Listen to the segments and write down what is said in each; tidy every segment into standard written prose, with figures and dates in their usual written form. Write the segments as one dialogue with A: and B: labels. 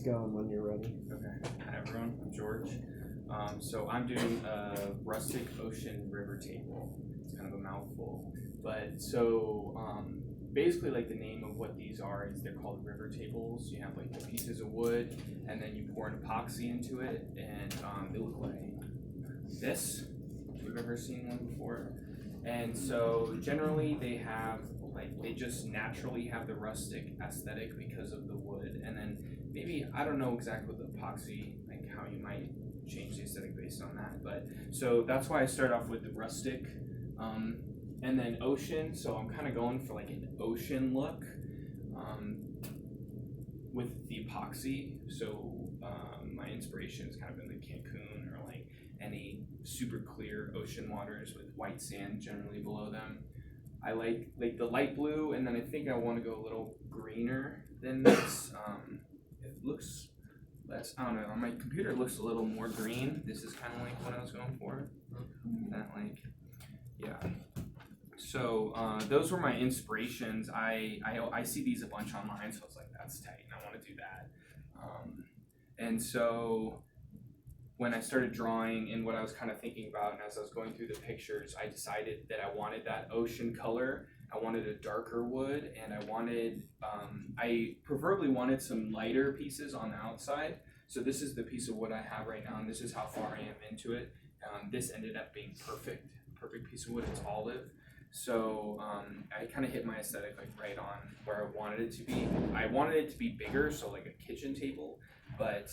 A: going when you're ready.
B: Okay. Hi everyone, I'm George. So I'm doing a rustic ocean river table. It's kind of a mouthful, but basically like the name of what these are is they're called river tables. You have like the pieces of wood, and then you pour an epoxy into it, and they look like this. If you've ever seen one before, and so generally they just naturally have the rustic aesthetic because of the wood, and then maybe I don't know exactly with the epoxy, like how you might change the aesthetic based on that. But so that's why I start off with the rustic, and then ocean. So I'm kind of going for like an ocean look with the epoxy. So my inspiration has kind of been like Cancun or like any super clear ocean waters with white sand generally below them. I like the light blue, and then I think I want to go a little greener than this. It looks less. I don't know. On my computer, it looks a little more green. This is kind of like what I was going for. That yeah. So those were my inspirations. I see these a bunch online, so I was like, that's tight, and I want to do that. And so when I started drawing and what I was kind of thinking about, and as I was going through the pictures, I decided that I wanted that ocean color. I wanted a darker wood, and I preferably wanted some lighter pieces on the outside. So this is the piece of wood I have right now, and this is how far I am into it. This ended up being perfect piece of wood. It's olive. So I kind of hit my aesthetic like right on where I wanted it to be. I wanted it to be bigger, so like a kitchen table, but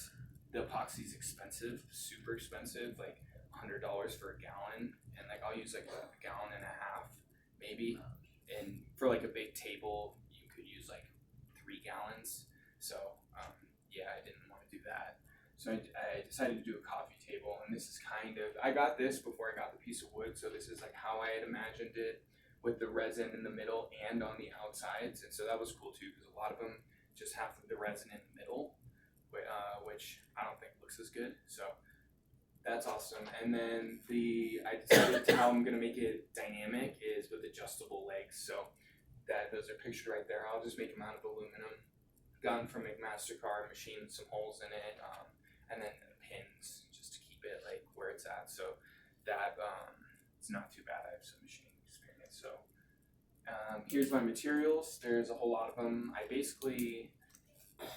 B: the epoxy is expensive, super expensive, like $100 for a gallon, and like I'll use like a gallon and a half, maybe. And for like a big table, you could use like 3 gallons. So yeah, I didn't want to do that. So I decided to do a coffee table, and this is I got this before I got the piece of wood, so this is like how I had imagined it with the resin in the middle and on the outsides, and so that was cool too because a lot of them just have the resin in the middle, which I don't think looks as good. So that's awesome. And then I decided how I'm gonna make it dynamic is with adjustable legs. So those are pictured right there. I'll just make them out of aluminum, gotten from McMaster-Carr, machined some holes in it, and then pins just to keep it like where it's at. So that it's not too bad. I have some machining experience. So here's my materials. There's a whole lot of them. I basically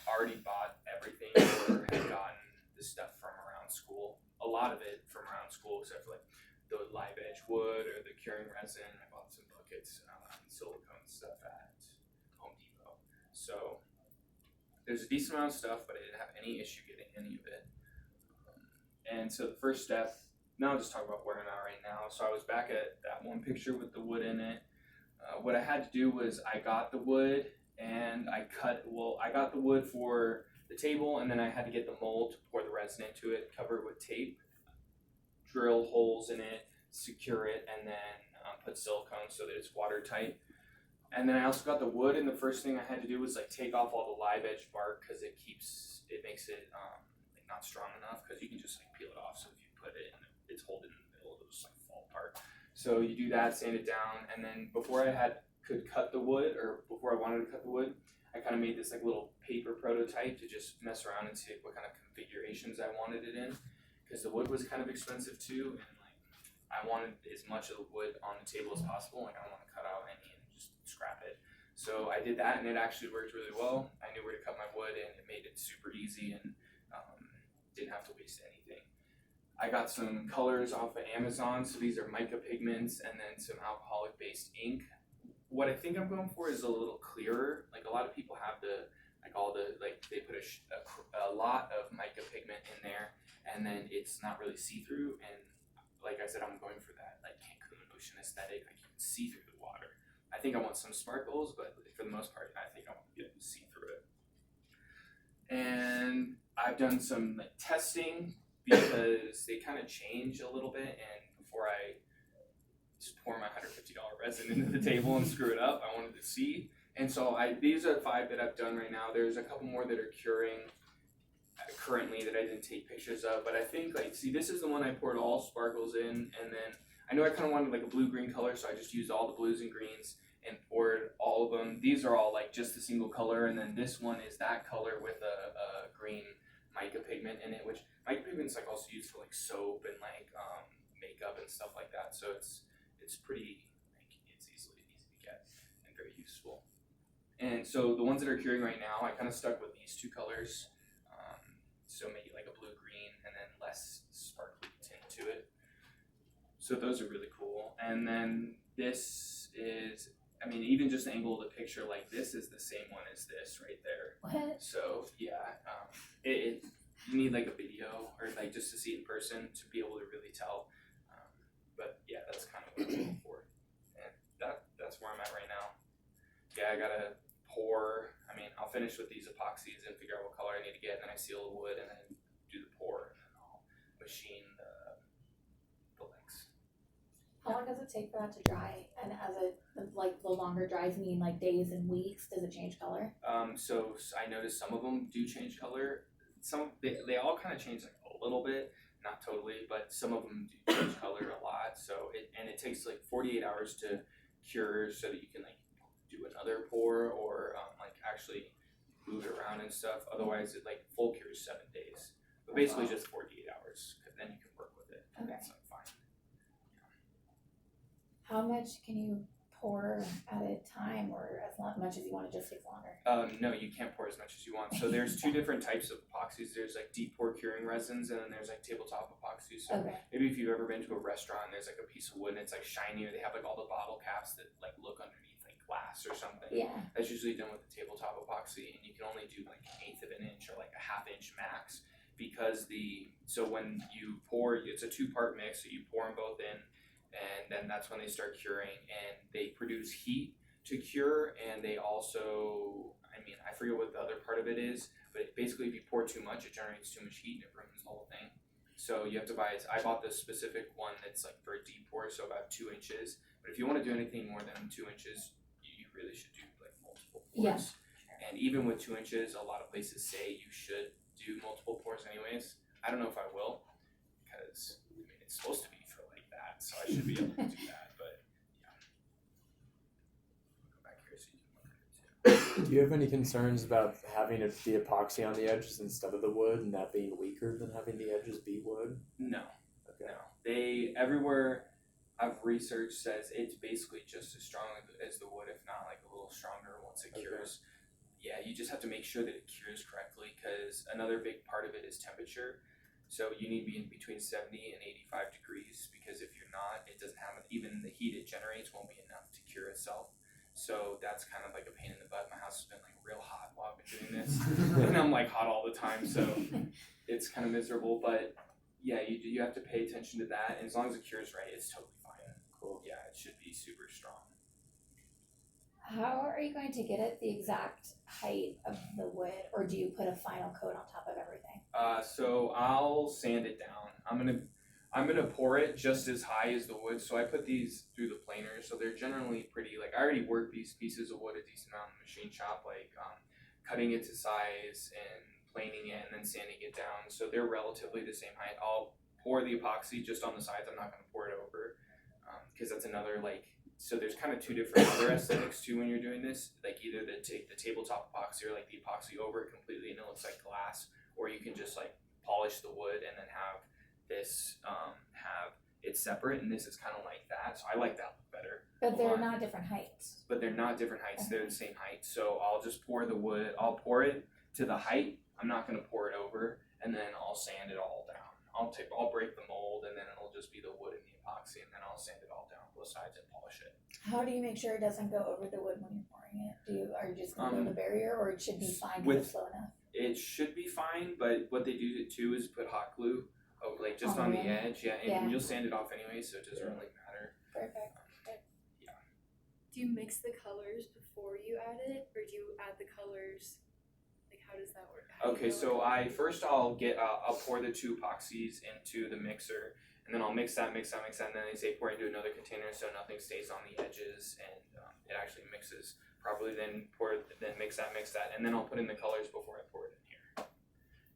B: already bought everything or had gotten the stuff from around school. A lot of it from around school, except for like the live edge wood or the curing resin. I bought some buckets, silicone stuff at Home Depot. So there's a decent amount of stuff, but I didn't have any issue getting any of it. And so the first step, now I'll just talk about where I'm at right now. So I was back at that one picture with the wood in it. What I had to do was I got the wood and I got the wood for the table, and then I had to get the mold to pour the resin into it, cover it with tape, drill holes in it, secure it, and then put silicone so that it's watertight. And then I also got the wood, and the first thing I had to do was like take off all the live edge bark because it makes it like not strong enough, because you can just like peel it off. So if you put it and it's holding in the middle, it'll just like fall apart. So you do that, sand it down, and then before I could cut the wood, or before I wanted to cut the wood, I kind of made this like little paper prototype to just mess around and see what kind of configurations I wanted it in, because the wood was kind of expensive too, and like I wanted as much of the wood on the table as possible. Like I don't want to cut out any and just scrap it. So I did that, and it actually worked really well. I knew where to cut my wood, and it made it super easy, and didn't have to waste anything. I got some colors off of Amazon. So these are mica pigments and then some alcoholic based ink. What I think I'm going for is a little clearer. Like a lot of people have they put a lot of mica pigment in there, and then it's not really see-through. And like I said, I'm going for that like Cancun ocean aesthetic. Like you can see through the water. I think I want some sparkles, but for the most part, I think I want to be able to see through it. And I've done some like testing because they kind of change a little bit, and before I just pour my $150 resin into the table and screw it up, I wanted to see. And so these are 5 that I've done right now. There's a couple more that are curing currently that I didn't take pictures of, but I think this is the one I poured all sparkles in, and then I know I kind of wanted like a blue-green color, so I just used all the blues and greens, and poured all of them. These are all like just a single color, and then this one is that color with a green mica pigment in it, which mica pigment's like also used for like soap and like makeup and stuff like that. So it's pretty like it's easy to get and very useful. And so the ones that are curing right now, I kind of stuck with these two colors. So maybe like a blue green and then less sparkly tint to it. So those are really cool. And then this is, I mean, even just the angle of the picture like this is the same one as this right there.
A: What?
B: So yeah, you need like a video or like just to see it in person to be able to really tell. But yeah, that's kind of what I'm looking for. And that's where I'm at right now. Yeah, I gotta pour. I mean, I'll finish with these epoxies and figure out what color I need to get, and then I seal the wood and then do the pour, and then I'll machine the legs.
A: How long does it take for that to dry? And as the longer dries mean like days and weeks, does it change color?
B: So I noticed some of them do change color. They all kind of change like a little bit, not totally, but some of them do change color a lot. So it takes like 48 hours to cure so that you can like do another pour or like actually move it around and stuff. Otherwise, it like full cure is 7 days, but basically just 48 hours. Because then you can work with it. And
A: Okay.
B: it's like fine.
A: How much can you pour at a time, or as much as you want? It just takes longer.
B: No, you can't pour as much as you want. So there's two different types of epoxies. There's like deep pour curing resins, and then there's like tabletop epoxy. So
A: Okay.
B: maybe if you've ever been to a restaurant, there's like a piece of wood and it's like shiny, or they have like all the bottle caps that like look underneath like glass or something.
A: Yeah.
B: That's usually done with the tabletop epoxy, and you can only do like 1/8 of an inch or like a 1/2 inch max because so when you pour, it's a 2-part mix. So you pour them both in, and then that's when they start curing, and they produce heat to cure, and they also, I mean, I forget what the other part of it is, but basically if you pour too much, it generates too much heat and it ruins the whole thing. So you have to I bought this specific one that's like for a deep pour, so about 2 inches. But if you want to do anything more than 2 inches, you really should do like multiple pours.
A: Yeah.
B: And even with 2 inches, a lot of places say you should do multiple pours anyways. I don't know if I will, because I mean, it's supposed to be for like that, so I should be able to do that, but yeah. I'll go back here so you can look at it too.
C: Do you have any concerns about having the epoxy on the edges instead of the wood and that being weaker than having the edges be wood?
B: No,
C: Okay.
B: no. They, everywhere I've researched says it's basically just as strong as the wood, if not like a little stronger once it
C: Okay.
B: cures. Yeah, you just have to make sure that it cures correctly, because another big part of it is temperature. So you need to be in between 70 and 85 degrees, because if you're not, it doesn't have, even the heat it generates won't be enough to cure itself. So that's kind of like a pain in the butt. My house has been like real hot while I've been doing this, and I'm like hot all the time, so it's kind of miserable. But yeah, you have to pay attention to that, and as long as it cures right, it's totally fine.
C: Cool.
B: Yeah, it should be super strong.
A: How are you going to get it the exact height of the wood, or do you put a final coat on top of everything?
B: So I'll sand it down. I'm gonna pour it just as high as the wood. So I put these through the planer, so they're generally pretty. Like I already worked these pieces of wood a decent amount in the machine shop, like cutting it to size and planing it and then sanding it down. So they're relatively the same height. I'll pour the epoxy just on the sides. I'm not gonna pour it over, because that's another like. So there's kind of two different other aesthetics too when you're doing this. Like either take the tabletop epoxy or like the epoxy over it completely and it looks like glass, or you can just like polish the wood and then have this have it separate, and this is kind of like that. So I like that look better.
A: But they're not different heights.
B: But they're not different heights. They're the same height. So I'll just pour the wood. I'll pour it to the height. I'm not gonna pour it over, and then I'll sand it all down. I'll break the mold, and then it'll just be the wood and the epoxy, and then I'll sand it all down both sides and polish it.
A: How do you make sure it doesn't go over the wood when you're pouring it? Are you just gonna build a barrier, or it should be fine if it's slow enough?
B: It should be fine, but what they do too is put hot glue, like just on the edge, and you'll sand it off anyway, so it doesn't really matter.
A: Perfect.
D: Do you mix the colors before you add it, or do you add the colors? Like, how does that work?
B: Okay, so I'll pour the two epoxies into the mixer, and then I'll mix that, and then they say pour it into another container so nothing stays on the edges, and it actually mixes properly. Then mix that, and then I'll put in the colors before I pour it in here.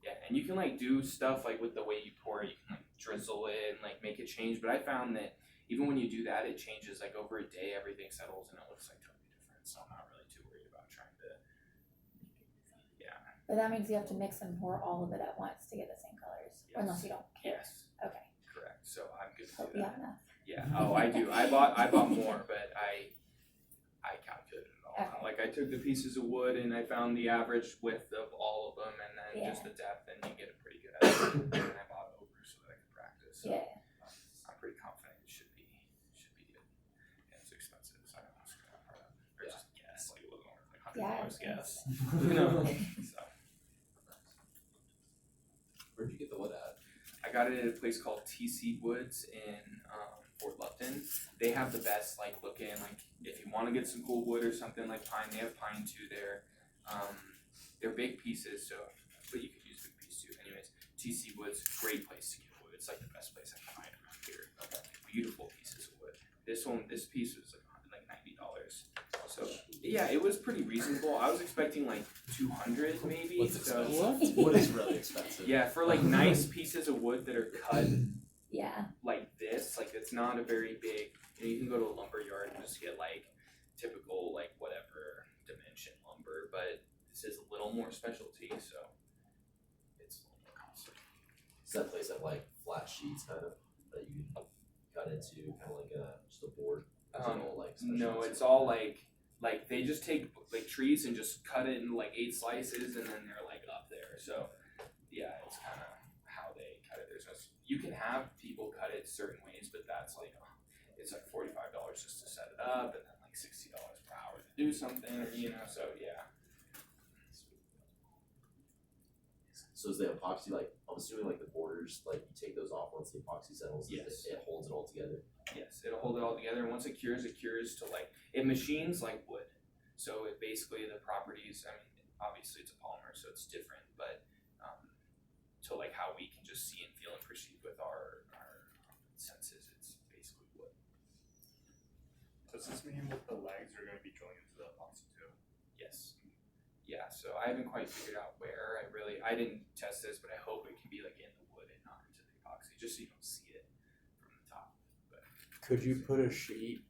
B: Yeah, and you can like do stuff like with the way you pour it, you can like drizzle it and like make it change. But I found that even when you do that, it changes like over a day. Everything settles and it looks like totally so I'm not really too worried about trying to. Yeah.
A: But that means you have to mix and pour all of it at once to get the same colors,
B: Yes.
A: unless you don't care.
B: Yes.
A: Okay.
B: Correct. So I'm good to
A: Hope
B: do
A: you
B: that.
A: have enough.
B: Yeah. Oh, I do. I bought more, but I calculated it all.
A: Okay.
B: Like I took the pieces of wood and I found the average width of all of them, and then just
A: Yeah.
B: the depth, and you get a pretty good estimate. And I bought over so that I could practice. So
A: Yeah.
B: I'm pretty confident it should be good. And it's expensive, so I don't want to screw that part up. Or just guess, like it wasn't worth like $100 guess. You know. So
E: Where'd you get the wood at?
B: I got it at a place called TC Woods in Fort Lupton. They have the best like looking, like if you want to get some cool wood or something like pine, they have pine too there. They're big pieces, so but you could use big piece too. Anyways, TC Woods, great place to get wood. It's like the best place I can find around here. Beautiful pieces of wood. This piece was like $90. So yeah, it was pretty reasonable. I was expecting like 200 maybe.
E: What's
B: So
E: expensive? Wood is really expensive.
B: yeah, for like nice pieces of wood that are cut
A: Yeah.
B: like this, like it's not a very big, you can go to a lumber yard and just get like typical like whatever dimension lumber, but this is a little more specialty, so it's a little more costly.
E: Does that place have like flat sheets kind of that you can cut into, kind of like just a board? Or is it all, like, special
B: No,
E: sheets?
B: it's all like they just take like trees and just cut it into like 8 slices, and then they're like up there. So yeah, it's kind of how they cut it. There's no, you can have people cut it certain ways, but that's like it's like $45 just to set it up, and then like $60 per hour to do something, or so yeah.
E: So is the epoxy like? I'm assuming like the borders, like you take those off once the epoxy settles.
B: Yes.
E: It holds it all together.
B: Yes, it'll hold it all together, and once it cures to like, it machines like wood. So it basically, the properties, I mean, obviously it's a polymer, so it's different, but to like how we can just see and feel and perceive with our senses, it's basically wood.
F: Does this mean that the legs are going to be drilling into the epoxy too?
B: Yes. Yeah, so I haven't quite figured out where. I didn't test this, but I hope it can be like in the wood and not into the epoxy, just so you don't see it from the top. But
C: Could you put a sheet